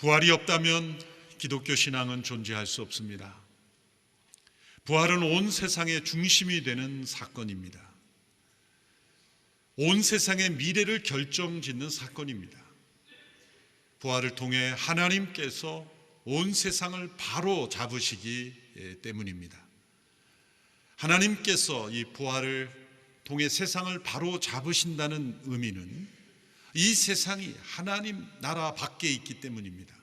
부활이 없다면 기독교 신앙은 존재할 수 없습니다. 부활은 온 세상의 중심이 되는 사건입니다. 온 세상의 미래를 결정짓는 사건입니다. 부활을 통해 하나님께서 온 세상을 바로 잡으시기 때문입니다. 하나님께서 이 부활을 통해 세상을 바로 잡으신다는 의미는 이 세상이 하나님 나라 밖에 있기 때문입니다.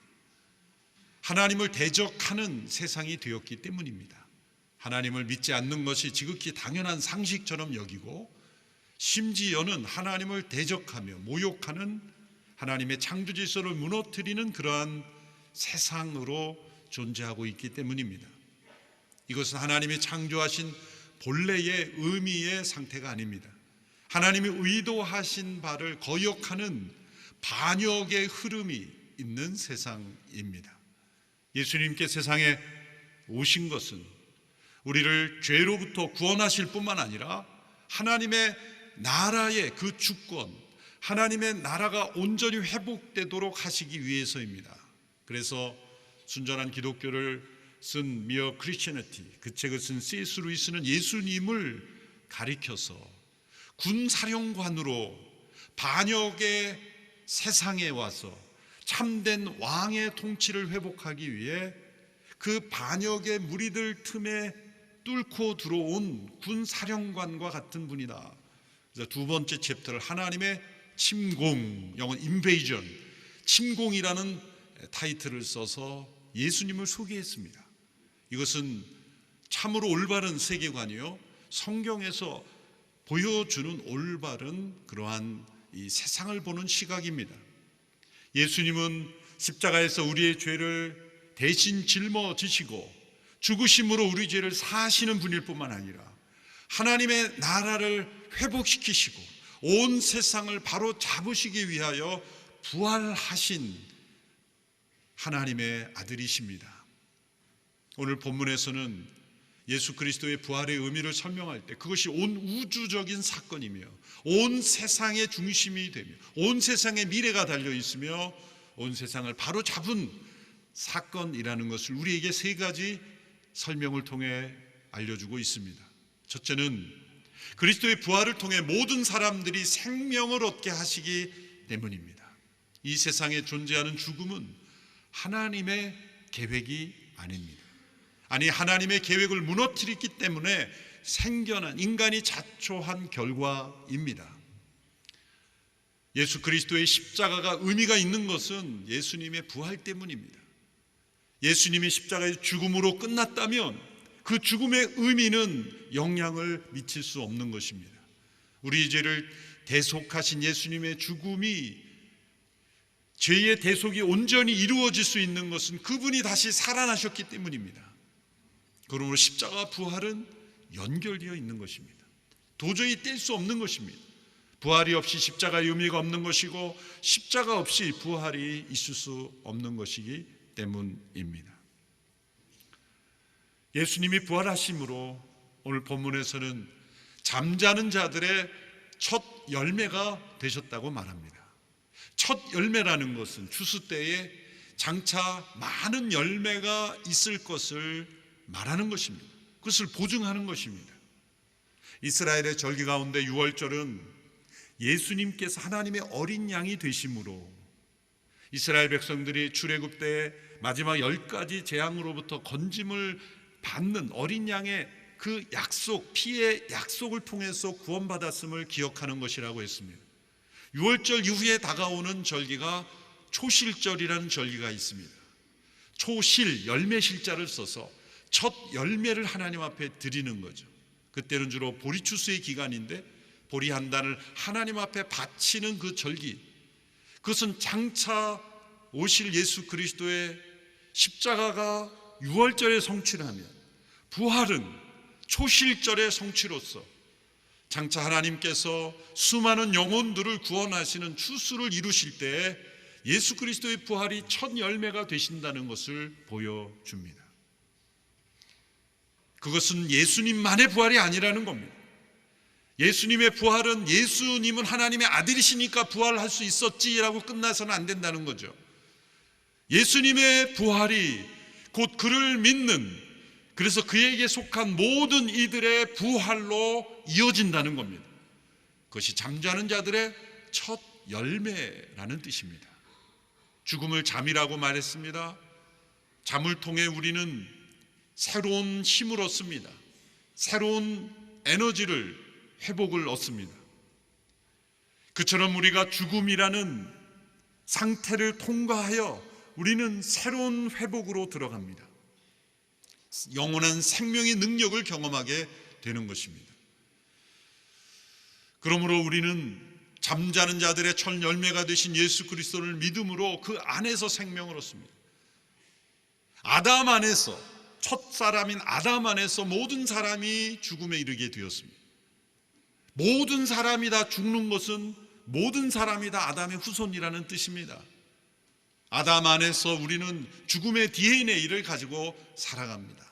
하나님을 대적하는 세상이 되었기 때문입니다. 하나님을 믿지 않는 것이 지극히 당연한 상식처럼 여기고 심지어는 하나님을 대적하며 모욕하는 하나님의 창조 질서를 무너뜨리는 그러한 세상으로 존재하고 있기 때문입니다. 이것은 하나님이 창조하신 본래의 의미의 상태가 아닙니다. 하나님이 의도하신 바를 거역하는 반역의 흐름이 있는 세상입니다. 예수님께 세상에 오신 것은 우리를 죄로부터 구원하실 뿐만 아니라 하나님의 나라의 그 주권, 하나님의 나라가 온전히 회복되도록 하시기 위해서입니다. 그래서 순전한 기독교를 쓴 Mere Christianity, 그 책을 쓴 C.S. 루이스는 예수님을 가리켜서 군사령관으로 반역의 세상에 와서 참된 왕의 통치를 회복하기 위해 그 반역의 무리들 틈에 뚫고 들어온 군사령관과 같은 분이다. 그래서 두 번째 챕터를 하나님의 침공, 영어 invasion, 침공이라는 타이틀을 써서 예수님을 소개했습니다. 이것은 참으로 올바른 세계관이요, 성경에서 보여주는 올바른 그러한 이 세상을 보는 시각입니다. 예수님은 십자가에서 우리의 죄를 대신 짊어지시고 죽으심으로 우리 죄를 사하시는 분일 뿐만 아니라 하나님의 나라를 회복시키시고 온 세상을 바로 잡으시기 위하여 부활하신 하나님의 아들이십니다. 오늘 본문에서는 예수 그리스도의 부활의 의미를 설명할 때 그것이 온 우주적인 사건이며 온 세상의 중심이 되며 온 세상의 미래가 달려있으며 온 세상을 바로 잡은 사건이라는 것을 우리에게 세 가지 설명을 통해 알려주고 있습니다. 첫째는 그리스도의 부활을 통해 모든 사람들이 생명을 얻게 하시기 때문입니다. 이 세상에 존재하는 죽음은 하나님의 계획이 아닙니다. 아니, 하나님의 계획을 무너뜨렸기 때문에 생겨난 인간이 자초한 결과입니다. 예수 그리스도의 십자가가 의미가 있는 것은 예수님의 부활 때문입니다. 예수님이 십자가의 죽음으로 끝났다면 그 죽음의 의미는 영향을 미칠 수 없는 것입니다. 우리 죄를 대속하신 예수님의 죽음이 죄의 대속이 온전히 이루어질 수 있는 것은 그분이 다시 살아나셨기 때문입니다. 그러므로 십자가 부활은 연결되어 있는 것입니다. 도저히 뗄 수 없는 것입니다. 부활이 없이 십자가의 의미가 없는 것이고 십자가 없이 부활이 있을 수 없는 것이기 때문입니다. 예수님이 부활하심으로 오늘 본문에서는 잠자는 자들의 첫 열매가 되셨다고 말합니다. 첫 열매라는 것은 추수 때에 장차 많은 열매가 있을 것을 말하는 것입니다. 그것을 보증하는 것입니다. 이스라엘의 절기 가운데 유월절은 예수님께서 하나님의 어린 양이 되심으로 이스라엘 백성들이 출애굽 때 마지막 10가지 재앙으로부터 건짐을 받는 어린 양의 그 약속, 피의 약속을 통해서 구원받았음을 기억하는 것이라고 했습니다. 유월절 이후에 다가오는 절기가 초실절이라는 절기가 있습니다. 초실, 열매실자를 써서 첫 열매를 하나님 앞에 드리는 거죠. 그때는 주로 보리추수의 기간인데 보리 한 단을 하나님 앞에 바치는 그 절기, 그것은 장차 오실 예수 그리스도의 십자가가 유월절에 성취하면 부활은 초실절의 성취로서 장차 하나님께서 수많은 영혼들을 구원하시는 추수를 이루실 때 예수 그리스도의 부활이 첫 열매가 되신다는 것을 보여줍니다. 그것은 예수님만의 부활이 아니라는 겁니다. 예수님의 부활은 예수님은 하나님의 아들이시니까 부활할 수 있었지라고 끝나서는 안 된다는 거죠. 예수님의 부활이 곧 그를 믿는, 그래서 그에게 속한 모든 이들의 부활로 이어진다는 겁니다. 그것이 잠자는 자들의 첫 열매라는 뜻입니다. 죽음을 잠이라고 말했습니다. 잠을 통해 우리는 새로운 힘을 얻습니다. 새로운 에너지를, 회복을 얻습니다. 그처럼 우리가 죽음이라는 상태를 통과하여 우리는 새로운 회복으로 들어갑니다. 영원한 생명의 능력을 경험하게 되는 것입니다. 그러므로 우리는 잠자는 자들의 첫 열매가 되신 예수 그리스도를 믿음으로 그 안에서 생명을 얻습니다. 아담 안에서, 첫 사람인 아담 안에서 모든 사람이 죽음에 이르게 되었습니다. 모든 사람이 다 죽는 것은 모든 사람이 다 아담의 후손이라는 뜻입니다. 아담 안에서 우리는 죽음의 DNA를 가지고 살아갑니다.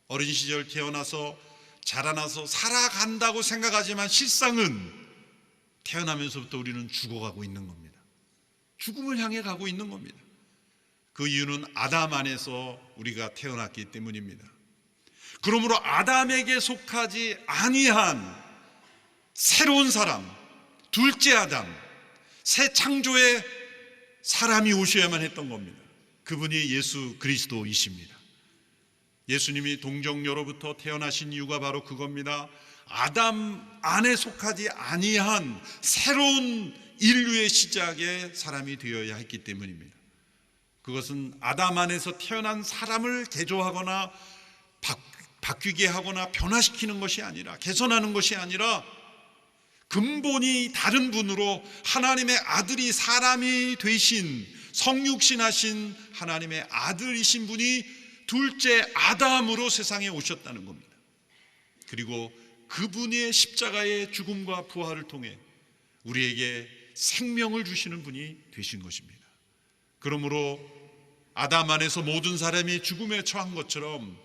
어린 시절 태어나서 자라나서 살아간다고 생각하지만 실상은 태어나면서부터 우리는 죽어가고 있는 겁니다. 죽음을 향해 가고 있는 겁니다. 그 이유는 아담 안에서 우리가 태어났기 때문입니다. 그러므로 아담에게 속하지 아니한 새로운 사람, 둘째 아담, 새 창조의 사람이 오셔야만 했던 겁니다. 그분이 예수 그리스도이십니다. 예수님이 동정녀로부터 태어나신 이유가 바로 그겁니다. 아담 안에 속하지 아니한 새로운 인류의 시작의 사람이 되어야 했기 때문입니다. 그것은 아담 안에서 태어난 사람을 개조하거나 바뀌게 하거나 변화시키는 것이 아니라, 개선하는 것이 아니라 근본이 다른 분으로 하나님의 아들이 사람이 되신, 성육신하신 하나님의 아들이신 분이 둘째 아담으로 세상에 오셨다는 겁니다. 그리고 그분의 십자가의 죽음과 부활을 통해 우리에게 생명을 주시는 분이 되신 것입니다. 그러므로 아담 안에서 모든 사람이 죽음에 처한 것처럼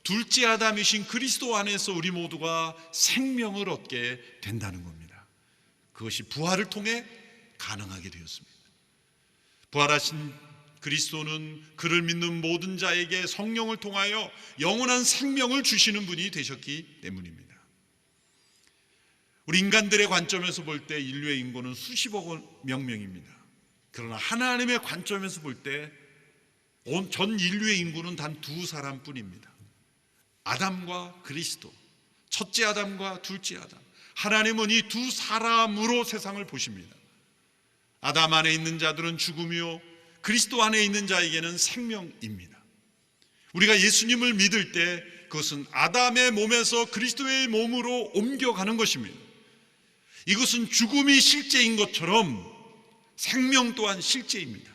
둘째 아담이신 그리스도 안에서 우리 모두가 생명을 얻게 된다는 겁니다. 그것이 부활을 통해 가능하게 되었습니다. 부활하신 그리스도는 그를 믿는 모든 자에게 성령을 통하여 영원한 생명을 주시는 분이 되셨기 때문입니다. 우리 인간들의 관점에서 볼 때 인류의 인구는 수십억 명입니다. 그러나 하나님의 관점에서 볼 때 전 인류의 인구는 단 두 사람뿐입니다. 아담과 그리스도, 첫째 아담과 둘째 아담. 하나님은 이 두 사람으로 세상을 보십니다. 아담 안에 있는 자들은 죽음이요, 그리스도 안에 있는 자에게는 생명입니다. 우리가 예수님을 믿을 때 그것은 아담의 몸에서 그리스도의 몸으로 옮겨가는 것입니다. 이것은 죽음이 실제인 것처럼 생명 또한 실제입니다.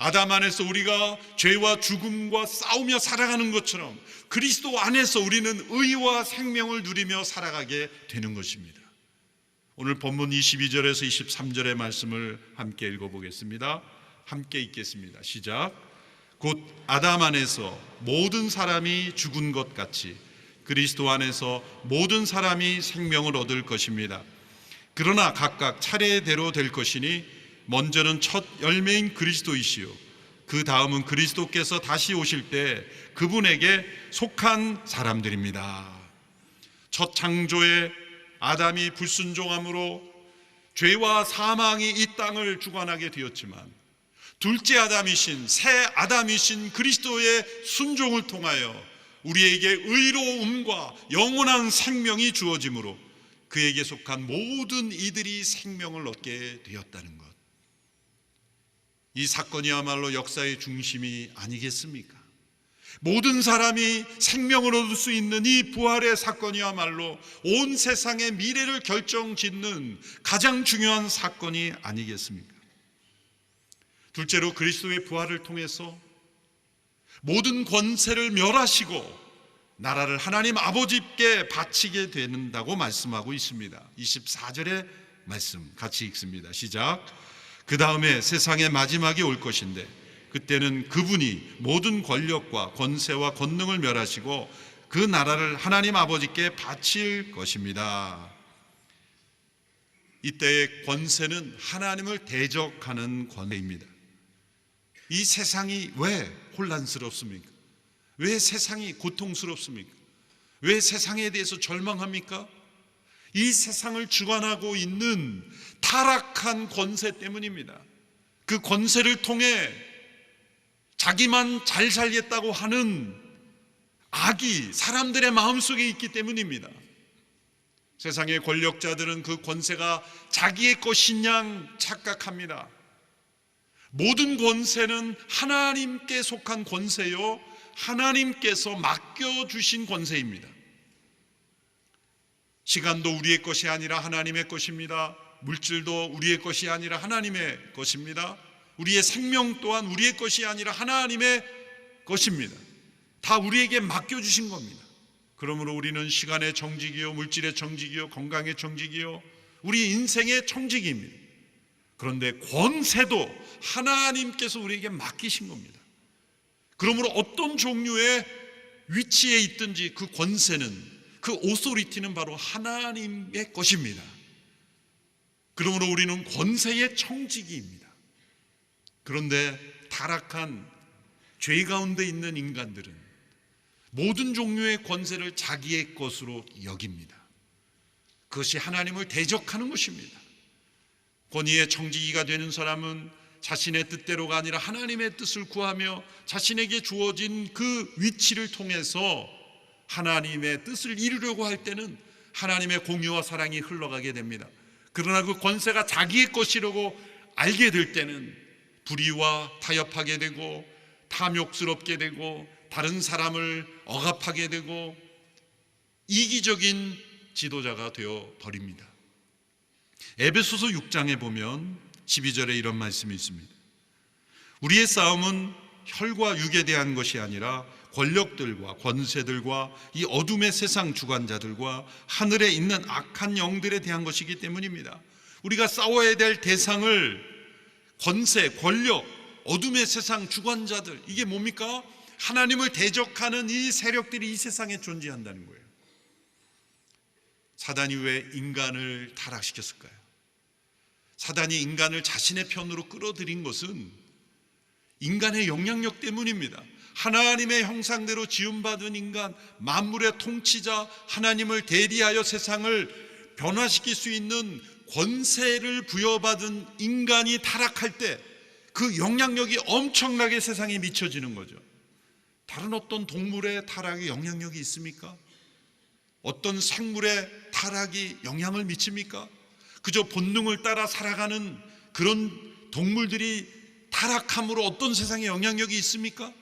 아담 안에서 우리가 죄와 죽음과 싸우며 살아가는 것처럼 그리스도 안에서 우리는 의와 생명을 누리며 살아가게 되는 것입니다. 오늘 본문 22절에서 23절의 말씀을 함께 읽어보겠습니다. 함께 읽겠습니다. 시작. 곧 아담 안에서 모든 사람이 죽은 것 같이 그리스도 안에서 모든 사람이 생명을 얻을 것입니다. 그러나 각각 차례대로 될 것이니 먼저는 첫 열매인 그리스도이시요, 그 다음은 그리스도께서 다시 오실 때 그분에게 속한 사람들입니다. 첫 창조의 아담이 불순종함으로 죄와 사망이 이 땅을 주관하게 되었지만 둘째 아담이신, 새 아담이신 그리스도의 순종을 통하여 우리에게 의로움과 영원한 생명이 주어지므로 그에게 속한 모든 이들이 생명을 얻게 되었다는 것. 이 사건이야말로 역사의 중심이 아니겠습니까? 모든 사람이 생명을 얻을 수 있는 이 부활의 사건이야말로 온 세상의 미래를 결정짓는 가장 중요한 사건이 아니겠습니까? 둘째로 그리스도의 부활을 통해서 모든 권세를 멸하시고 나라를 하나님 아버지께 바치게 된다고 말씀하고 있습니다. 24절의 말씀 같이 읽습니다. 시작. 그 다음에 세상의 마지막이 올 것인데 그때는 그분이 모든 권력과 권세와 권능을 멸하시고 그 나라를 하나님 아버지께 바칠 것입니다. 이때의 권세는 하나님을 대적하는 권세입니다. 이 세상이 왜 혼란스럽습니까? 왜 세상이 고통스럽습니까? 왜 세상에 대해서 절망합니까? 이 세상을 주관하고 있는 타락한 권세 때문입니다. 그 권세를 통해 자기만 잘 살겠다고 하는 악이 사람들의 마음속에 있기 때문입니다. 세상의 권력자들은 그 권세가 자기의 것인 양 착각합니다. 모든 권세는 하나님께 속한 권세요, 하나님께서 맡겨주신 권세입니다. 시간도 우리의 것이 아니라 하나님의 것입니다. 물질도 우리의 것이 아니라 하나님의 것입니다. 우리의 생명 또한 우리의 것이 아니라 하나님의 것입니다. 다 우리에게 맡겨주신 겁니다. 그러므로 우리는 시간의 청지기요, 물질의 청지기요, 건강의 청지기요, 우리 인생의 청지기입니다. 그런데 권세도 하나님께서 우리에게 맡기신 겁니다. 그러므로 어떤 종류의 위치에 있든지 그 권세는, 그 오소리티는 바로 하나님의 것입니다. 그러므로 우리는 권세의 청지기입니다. 그런데 타락한 죄 가운데 있는 인간들은 모든 종류의 권세를 자기의 것으로 여깁니다. 그것이 하나님을 대적하는 것입니다. 권위의 청지기가 되는 사람은 자신의 뜻대로가 아니라 하나님의 뜻을 구하며 자신에게 주어진 그 위치를 통해서 하나님의 뜻을 이루려고 할 때는 하나님의 공의와 사랑이 흘러가게 됩니다. 그러나 그 권세가 자기의 것이라고 알게 될 때는 불의와 타협하게 되고 탐욕스럽게 되고 다른 사람을 억압하게 되고 이기적인 지도자가 되어 버립니다. 에베소서 6장에 보면 12절에 이런 말씀이 있습니다. 우리의 싸움은 혈과 육에 대한 것이 아니라 권력들과 권세들과 이 어둠의 세상 주관자들과 하늘에 있는 악한 영들에 대한 것이기 때문입니다. 우리가 싸워야 될 대상을 권세, 권력, 어둠의 세상 주관자들, 이게 뭡니까? 하나님을 대적하는 이 세력들이 이 세상에 존재한다는 거예요. 사단이 왜 인간을 타락시켰을까요? 사단이 인간을 자신의 편으로 끌어들인 것은 인간의 영향력 때문입니다. 하나님의 형상대로 지음받은 인간, 만물의 통치자, 하나님을 대리하여 세상을 변화시킬 수 있는 권세를 부여받은 인간이 타락할 때 그 영향력이 엄청나게 세상에 미쳐지는 거죠. 다른 어떤 동물의 타락이 영향력이 있습니까? 어떤 생물의 타락이 영향을 미칩니까? 그저 본능을 따라 살아가는 그런 동물들이 타락함으로 어떤 세상에 영향력이 있습니까?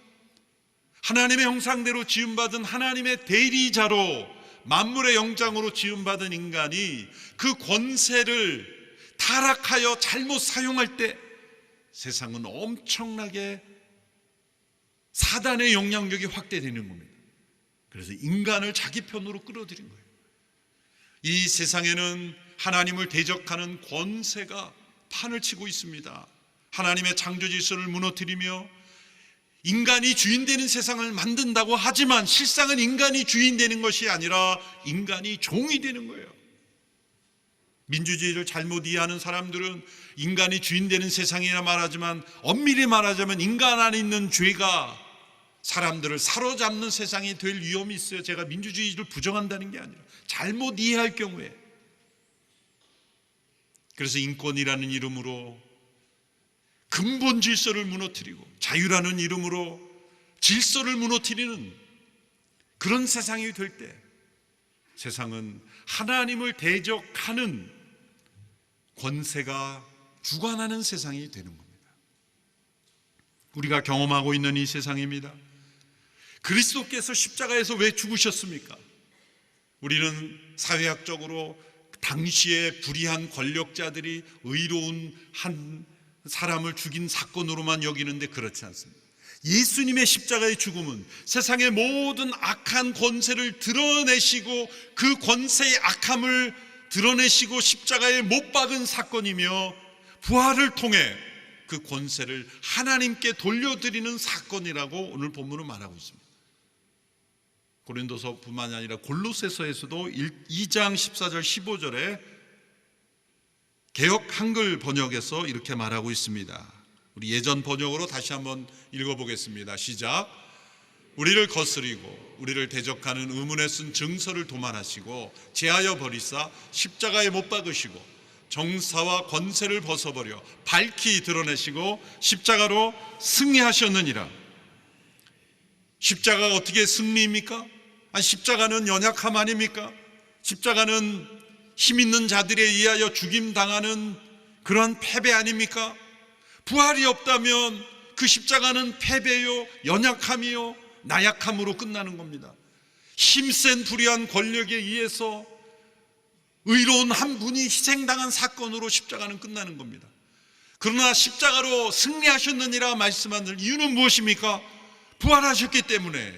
하나님의 형상대로 지음받은 하나님의 대리자로 만물의 영장으로 지음받은 인간이 그 권세를 타락하여 잘못 사용할 때 세상은 엄청나게 사단의 영향력이 확대되는 겁니다. 그래서 인간을 자기 편으로 끌어들인 거예요. 이 세상에는 하나님을 대적하는 권세가 판을 치고 있습니다. 하나님의 창조 질서를 무너뜨리며 인간이 주인 되는 세상을 만든다고 하지만 실상은 인간이 주인 되는 것이 아니라 인간이 종이 되는 거예요. 민주주의를 잘못 이해하는 사람들은 인간이 주인 되는 세상이라 말하지만 엄밀히 말하자면 인간 안에 있는 죄가 사람들을 사로잡는 세상이 될 위험이 있어요. 제가 민주주의를 부정한다는 게 아니라 잘못 이해할 경우에. 그래서 인권이라는 이름으로 근본 질서를 무너뜨리고 자유라는 이름으로 질서를 무너뜨리는 그런 세상이 될 때 세상은 하나님을 대적하는 권세가 주관하는 세상이 되는 겁니다. 우리가 경험하고 있는 이 세상입니다. 그리스도께서 십자가에서 왜 죽으셨습니까? 우리는 사회학적으로 당시의 불의한 권력자들이 의로운 한 사람을 죽인 사건으로만 여기는데 그렇지 않습니다. 예수님의 십자가의 죽음은 세상의 모든 악한 권세를 드러내시고 그 권세의 악함을 드러내시고 십자가에 못 박은 사건이며 부활을 통해 그 권세를 하나님께 돌려드리는 사건이라고 오늘 본문은 말하고 있습니다. 고린도서뿐만 아니라 골로새서에서도 2장 14절 15절에 개역 한글 번역에서 이렇게 말하고 있습니다. 우리 예전 번역으로 다시 한번 읽어보겠습니다. 시작. 우리를 거스리고 우리를 대적하는 의문에 쓴 증서를 도말하시고 제하여 버리사 십자가에 못 박으시고 정사와 권세를 벗어버려 밝히 드러내시고 십자가로 승리하셨느니라. 십자가가 어떻게 승리입니까? 십자가는 연약함 아닙니까? 십자가는 힘 있는 자들에 의하여 죽임당하는 그러한 패배 아닙니까? 부활이 없다면 그 십자가는 패배요, 연약함이요, 나약함으로 끝나는 겁니다. 힘센 불의한 권력에 의해서 의로운 한 분이 희생당한 사건으로 십자가는 끝나는 겁니다. 그러나 십자가로 승리하셨느니라 말씀한 이유는 무엇입니까? 부활하셨기 때문에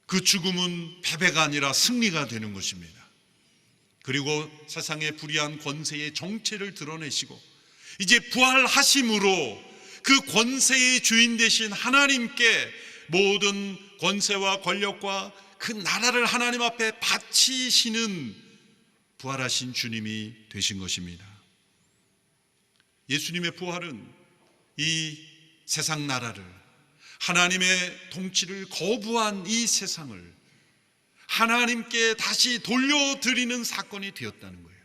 그 죽음은 패배가 아니라 승리가 되는 것입니다. 그리고 세상의 불의한 권세의 정체를 드러내시고 이제 부활하심으로 그 권세의 주인 되신 하나님께 모든 권세와 권력과 그 나라를 하나님 앞에 바치시는 부활하신 주님이 되신 것입니다. 예수님의 부활은 이 세상 나라를, 하나님의 통치를 거부한 이 세상을 하나님께 다시 돌려드리는 사건이 되었다는 거예요.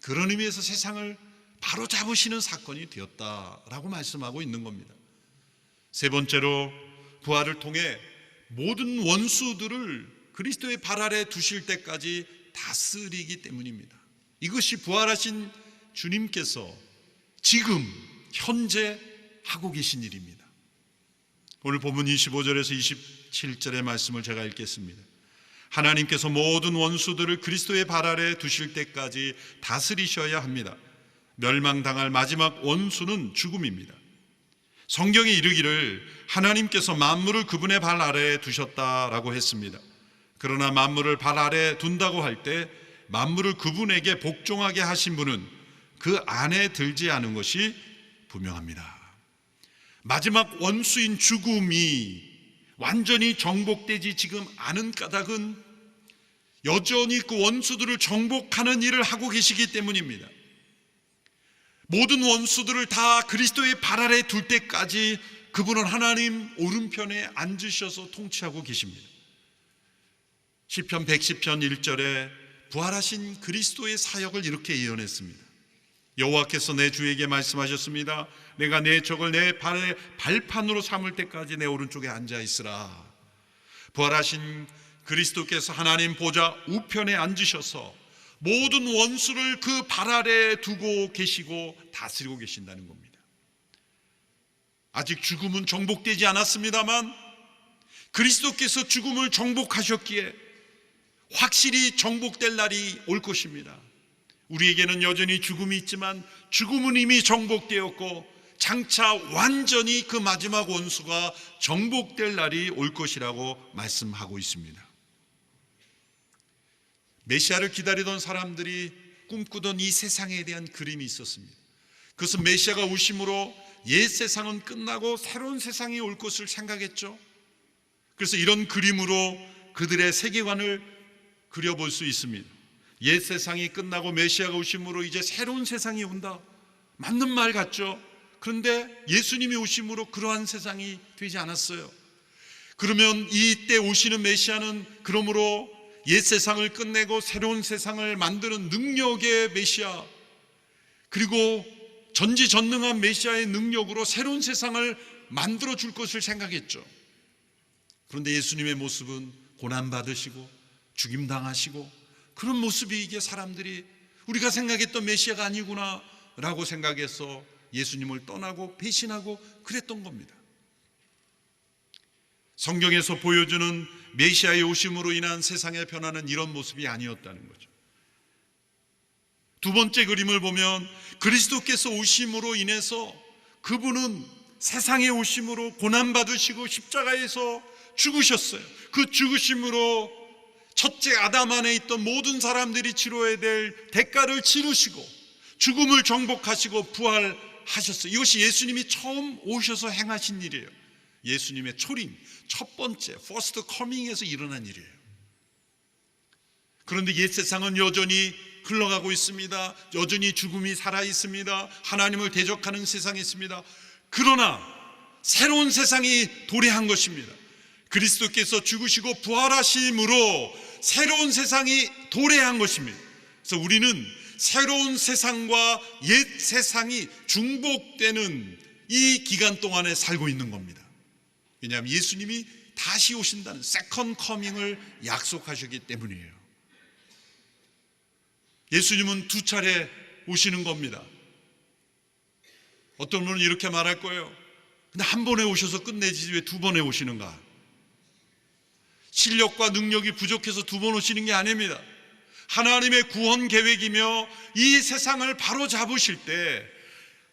그런 의미에서 세상을 바로잡으시는 사건이 되었다라고 말씀하고 있는 겁니다. 세 번째로 부활을 통해 모든 원수들을 그리스도의 발 아래 두실 때까지 다스리기 때문입니다. 이것이 부활하신 주님께서 지금 현재 하고 계신 일입니다. 오늘 본문 25절에서 27절의 말씀을 제가 읽겠습니다. 하나님께서 모든 원수들을 그리스도의 발 아래 두실 때까지 다스리셔야 합니다. 멸망당할 마지막 원수는 죽음입니다. 성경이 이르기를 하나님께서 만물을 그분의 발 아래에 두셨다라고 했습니다. 그러나 만물을 발 아래에 둔다고 할 때 만물을 그분에게 복종하게 하신 분은 그 안에 들지 않은 것이 분명합니다. 마지막 원수인 죽음이 완전히 정복되지 지금 않은 까닭은 여전히 그 원수들을 정복하는 일을 하고 계시기 때문입니다. 모든 원수들을 다 그리스도의 발 아래 둘 때까지 그분은 하나님 오른편에 앉으셔서 통치하고 계십니다. 시편 110편 1절에 부활하신 그리스도의 사역을 이렇게 예언했습니다. 여호와께서 내 주에게 말씀하셨습니다. 내가 내 적을 내 발의 발판으로 삼을 때까지 내 오른쪽에 앉아 있으라. 부활하신 그리스도께서 하나님 보좌 우편에 앉으셔서 모든 원수를 그 발 아래에 두고 계시고 다스리고 계신다는 겁니다. 아직 죽음은 정복되지 않았습니다만 그리스도께서 죽음을 정복하셨기에 확실히 정복될 날이 올 것입니다. 우리에게는 여전히 죽음이 있지만 죽음은 이미 정복되었고 장차 완전히 그 마지막 원수가 정복될 날이 올 것이라고 말씀하고 있습니다. 메시아를 기다리던 사람들이 꿈꾸던 이 세상에 대한 그림이 있었습니다. 그것은 메시아가 오심으로 옛 세상은 끝나고 새로운 세상이 올 것을 생각했죠. 그래서 이런 그림으로 그들의 세계관을 그려볼 수 있습니다. 옛 세상이 끝나고 메시아가 오심으로 이제 새로운 세상이 온다. 맞는 말 같죠? 그런데 예수님이 오심으로 그러한 세상이 되지 않았어요. 그러면 이때 오시는 메시아는 그러므로 옛 세상을 끝내고 새로운 세상을 만드는 능력의 메시아, 그리고 전지전능한 메시아의 능력으로 새로운 세상을 만들어 줄 것을 생각했죠. 그런데 예수님의 모습은 고난받으시고 죽임당하시고 그런 모습이 이게 사람들이 우리가 생각했던 메시아가 아니구나 라고 생각해서 예수님을 떠나고 배신하고 그랬던 겁니다. 성경에서 보여주는 메시아의 오심으로 인한 세상의 변화는 이런 모습이 아니었다는 거죠. 두 번째 그림을 보면 그리스도께서 오심으로 인해서 그분은 세상에 오심으로 고난받으시고 십자가에서 죽으셨어요. 그 죽으심으로 첫째 아담 안에 있던 모든 사람들이 치러야 될 대가를 치르시고 죽음을 정복하시고 부활하셨어요. 이것이 예수님이 처음 오셔서 행하신 일이에요. 예수님의 초림, 첫 번째 퍼스트 커밍에서 일어난 일이에요. 그런데 옛 세상은 여전히 흘러가고 있습니다. 여전히 죽음이 살아 있습니다. 하나님을 대적하는 세상이 있습니다. 그러나 새로운 세상이 도래한 것입니다. 그리스도께서 죽으시고 부활하심으로 새로운 세상이 도래한 것입니다. 그래서 우리는 새로운 세상과 옛 세상이 중복되는 이 기간 동안에 살고 있는 겁니다. 왜냐하면 예수님이 다시 오신다는 세컨 커밍을 약속하셨기 때문이에요. 예수님은 두 차례 오시는 겁니다. 어떤 분은 이렇게 말할 거예요. 근데 한 번에 오셔서 끝내지 왜 두 번에 오시는가? 실력과 능력이 부족해서 두 번 오시는 게 아닙니다. 하나님의 구원 계획이며 이 세상을 바로 잡으실 때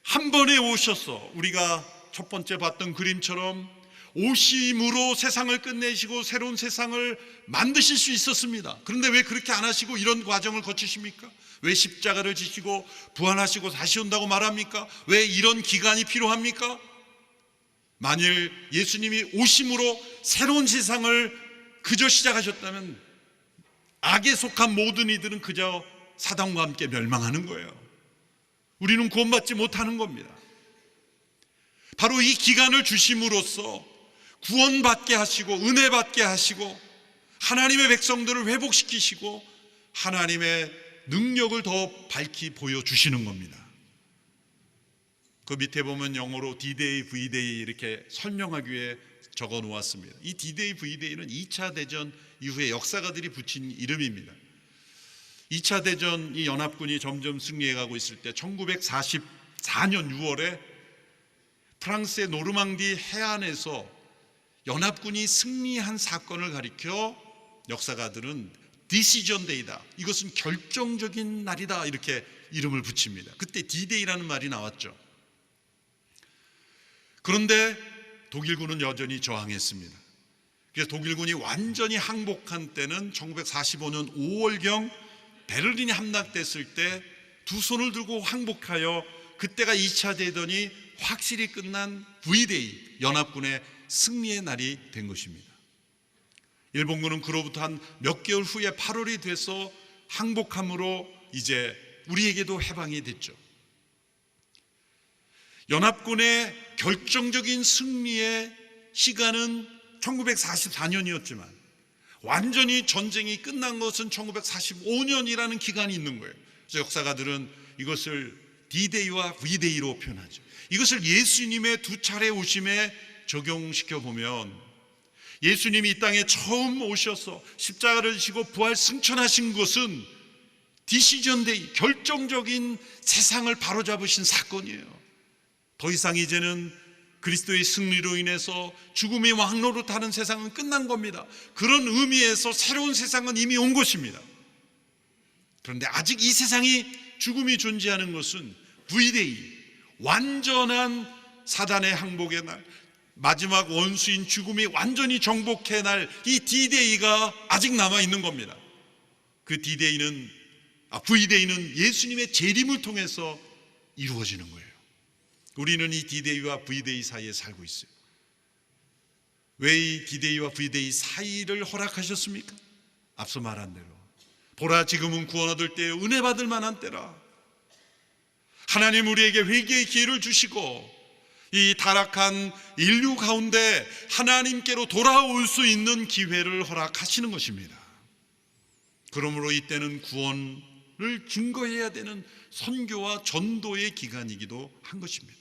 한 번에 오셔서 우리가 첫 번째 봤던 그림처럼 오심으로 세상을 끝내시고 새로운 세상을 만드실 수 있었습니다. 그런데 왜 그렇게 안 하시고 이런 과정을 거치십니까? 왜 십자가를 지시고 부활하시고 다시 온다고 말합니까? 왜 이런 기간이 필요합니까? 만일 예수님이 오심으로 새로운 세상을 그저 시작하셨다면 악에 속한 모든 이들은 그저 사단과 함께 멸망하는 거예요. 우리는 구원받지 못하는 겁니다. 바로 이 기간을 주심으로써 구원받게 하시고 은혜 받게 하시고 하나님의 백성들을 회복시키시고 하나님의 능력을 더 밝히 보여주시는 겁니다. 그 밑에 보면 영어로 D-Day, V-Day 이렇게 설명하기 위해 적어 놓았습니다. 이 D-Day, V-Day는 2차 대전 이후에 역사가들이 붙인 이름입니다. 2차 대전 이 연합군이 점점 승리해가고 있을 때 1944년 6월에 프랑스의 노르망디 해안에서 연합군이 승리한 사건을 가리켜 역사가들은 디시전 데이다, 이것은 결정적인 날이다, 이렇게 이름을 붙입니다. 그때 D-Day라는 말이 나왔죠. 그런데 독일군은 여전히 저항했습니다. 그래서 독일군이 완전히 항복한 때는 1945년 5월경 베를린이 함락됐을 때 두 손을 들고 항복하여 그때가 2차 대전이 확실히 끝난 V-Day, 연합군의 승리의 날이 된 것입니다. 일본군은 그로부터 한 몇 개월 후에 8월이 돼서 항복함으로 이제 우리에게도 해방이 됐죠. 연합군의 결정적인 승리의 시간은 1944년이었지만 완전히 전쟁이 끝난 것은 1945년이라는 기간이 있는 거예요. 그래서 역사가들은 이것을 D-Day와 V-Day로 표현하죠. 이것을 예수님의 두 차례 오심에 적용시켜 보면 예수님이 이 땅에 처음 오셔서 십자가를 지고 부활 승천하신 것은 디시전 데이, 결정적인 세상을 바로잡으신 사건이에요. 더 이상 이제는 그리스도의 승리로 인해서 죽음의 왕로로 타는 세상은 끝난 겁니다. 그런 의미에서 새로운 세상은 이미 온 것입니다. 그런데 아직 이 세상이 죽음이 존재하는 것은 V-Day, 완전한 사단의 항복의 날, 마지막 원수인 죽음이 완전히 정복의 날, 이 D-Day가 아직 남아있는 겁니다. 그 D-Day는, V-Day는 예수님의 재림을 통해서 이루어지는 거예요. 우리는 이 D-Day와 V-Day 사이에 살고 있어요. 왜 이 D-Day와 V-Day 사이를 허락하셨습니까? 앞서 말한 대로 보라, 지금은 구원 얻을 때에 은혜 받을 만한 때라. 하나님 우리에게 회개의 기회를 주시고 이 타락한 인류 가운데 하나님께로 돌아올 수 있는 기회를 허락하시는 것입니다. 그러므로 이때는 구원을 증거해야 되는 선교와 전도의 기간이기도 한 것입니다.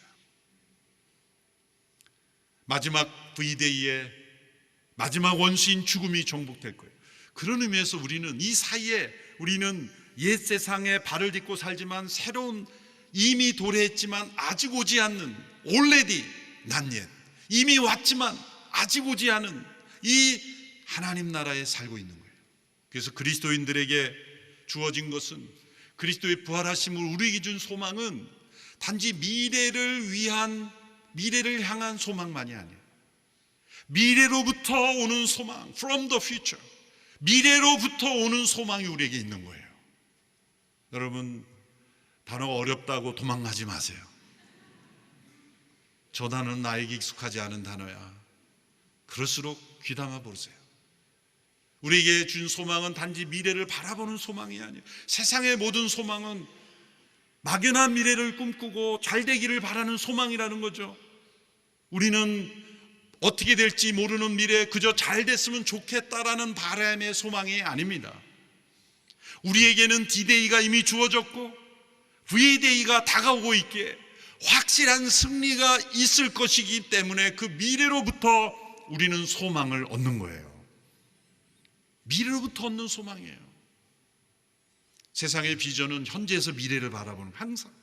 마지막 V-Day에 마지막 원수인 죽음이 정복될 거예요. 그런 의미에서 우리는 이 사이에 우리는 옛 세상에 발을 딛고 살지만 새로운, 이미 도래했지만 아직 오지 않는, already not yet, 이미 왔지만 아직 오지 않은 이 하나님 나라에 살고 있는 거예요. 그래서 그리스도인들에게 주어진 것은, 그리스도의 부활하심을 우리에게 준 소망은 단지 미래를 향한 소망만이 아니에요. 미래로부터 오는 소망, from the future, 미래로부터 오는 소망이 우리에게 있는 거예요. 여러분, 단어가 어렵다고 도망가지 마세요. 저 단어는 나에게 익숙하지 않은 단어야. 그럴수록 귀담아 보세요. 우리에게 준 소망은 단지 미래를 바라보는 소망이 아니에요. 세상의 모든 소망은 막연한 미래를 꿈꾸고 잘 되기를 바라는 소망이라는 거죠. 우리는 어떻게 될지 모르는 미래 그저 잘 됐으면 좋겠다라는 바람의 소망이 아닙니다. 우리에게는 D-Day가 이미 주어졌고 V-Day가 다가오고 있기에 확실한 승리가 있을 것이기 때문에 그 미래로부터 우리는 소망을 얻는 거예요. 미래로부터 얻는 소망이에요. 세상의 비전은 현재에서 미래를 바라보는 항상.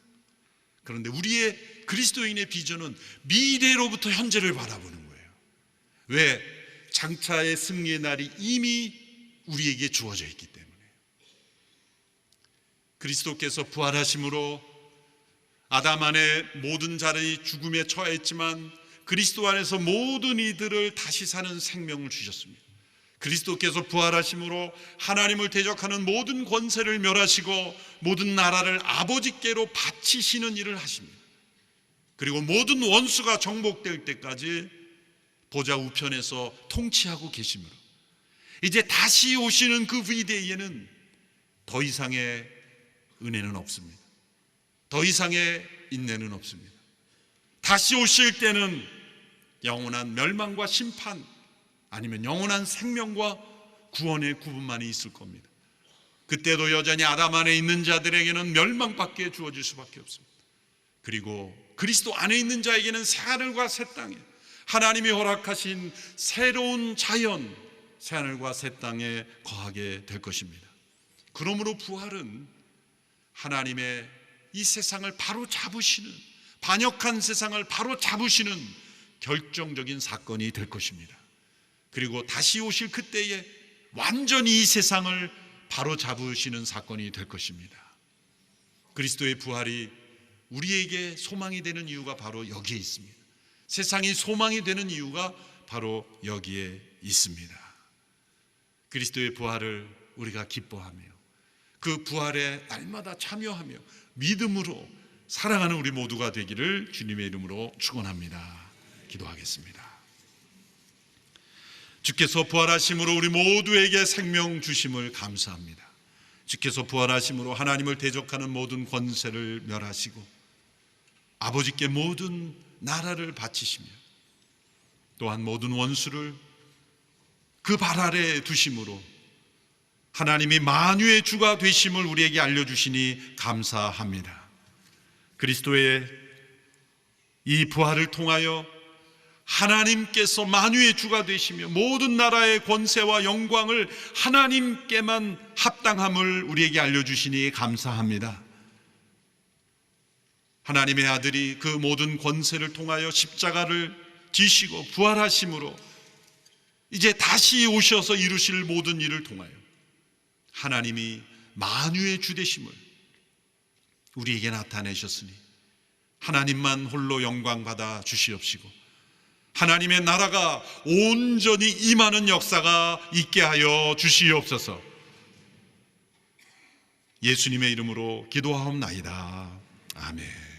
그런데 우리의 그리스도인의 비전은 미래로부터 현재를 바라보는 거예요. 왜? 장차의 승리의 날이 이미 우리에게 주어져 있기 때문에. 그리스도께서 부활하심으로 아담 안에 모든 자들이 죽음에 처했지만 그리스도 안에서 모든 이들을 다시 사는 생명을 주셨습니다. 그리스도께서 부활하심으로 하나님을 대적하는 모든 권세를 멸하시고 모든 나라를 아버지께로 바치시는 일을 하십니다. 그리고 모든 원수가 정복될 때까지 보좌 우편에서 통치하고 계시므로 이제 다시 오시는 그 V-Day에는 더 이상의 은혜는 없습니다. 더 이상의 인내는 없습니다. 다시 오실 때는 영원한 멸망과 심판 아니면 영원한 생명과 구원의 구분만이 있을 겁니다. 그때도 여전히 아담 안에 있는 자들에게는 멸망밖에 주어질 수밖에 없습니다. 그리고 그리스도 안에 있는 자에게는 새하늘과 새 땅에 하나님이 허락하신 새로운 자연, 새하늘과 새 땅에 거하게 될 것입니다. 그러므로 부활은 하나님의 이 세상을 바로 잡으시는, 반역한 세상을 바로 잡으시는 결정적인 사건이 될 것입니다. 그리고 다시 오실 그때에 완전히 이 세상을 바로 잡으시는 사건이 될 것입니다. 그리스도의 부활이 우리에게 소망이 되는 이유가 바로 여기에 있습니다. 세상이 소망이 되는 이유가 바로 여기에 있습니다. 그리스도의 부활을 우리가 기뻐하며 그 부활에 날마다 참여하며 믿음으로 사랑하는 우리 모두가 되기를 주님의 이름으로 축원합니다. 기도하겠습니다. 주께서 부활하심으로 우리 모두에게 생명 주심을 감사합니다. 주께서 부활하심으로 하나님을 대적하는 모든 권세를 멸하시고 아버지께 모든 나라를 바치시며 또한 모든 원수를 그 발 아래에 두심으로 하나님이 만유의 주가 되심을 우리에게 알려주시니 감사합니다. 그리스도의 이 부활을 통하여 하나님께서 만유의 주가 되시며 모든 나라의 권세와 영광을 하나님께만 합당함을 우리에게 알려주시니 감사합니다. 하나님의 아들이 그 모든 권세를 통하여 십자가를 지시고 부활하심으로 이제 다시 오셔서 이루실 모든 일을 통하여 하나님이 만유의 주 되심을 우리에게 나타내셨으니 하나님만 홀로 영광 받아 주시옵시고 하나님의 나라가 온전히 임하는 역사가 있게 하여 주시옵소서. 예수님의 이름으로 기도하옵나이다. 아멘.